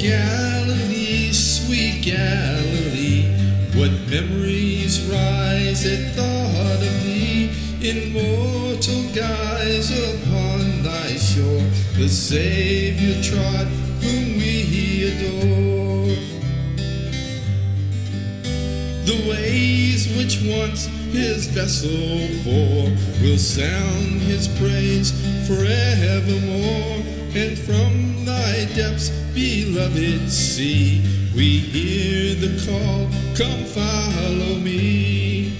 Galilee, sweet Galilee, what memories rise at thought of thee, in mortal guise upon thy shore, the Savior trod, whom we adore. The ways which once his vessel bore will sound his praise forevermore, and from thy depths, beloved sea, we hear the call, come follow me.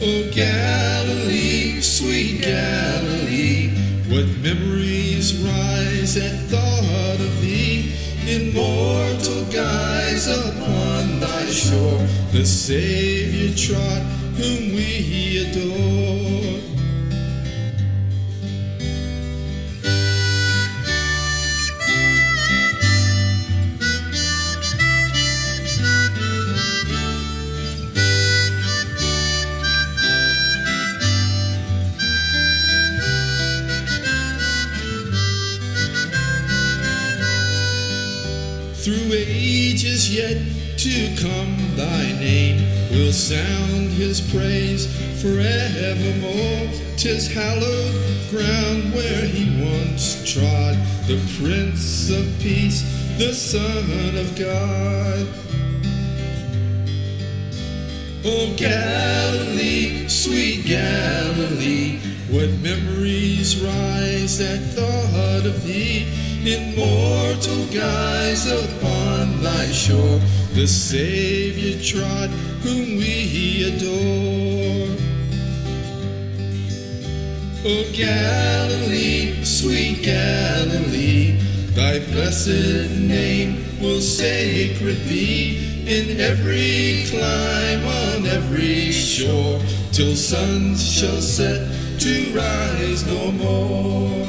O Galilee, sweet Galilee, what memories rise at thought of thee, in mortal guise upon thy shore, the Savior trod, whom we adore. Through ages yet to come, thy name will sound his praise forevermore. 'Tis hallowed ground where he once trod, the Prince of Peace, the Son of God. O Galilee, sweet Galilee, what memories rise at thought of thee, in mortal guise upon thy shore, the Savior trod, whom we adore. O Galilee, sweet Galilee, thy blessed name will sacred be, in every clime, on every shore, till suns shall set to rise no more.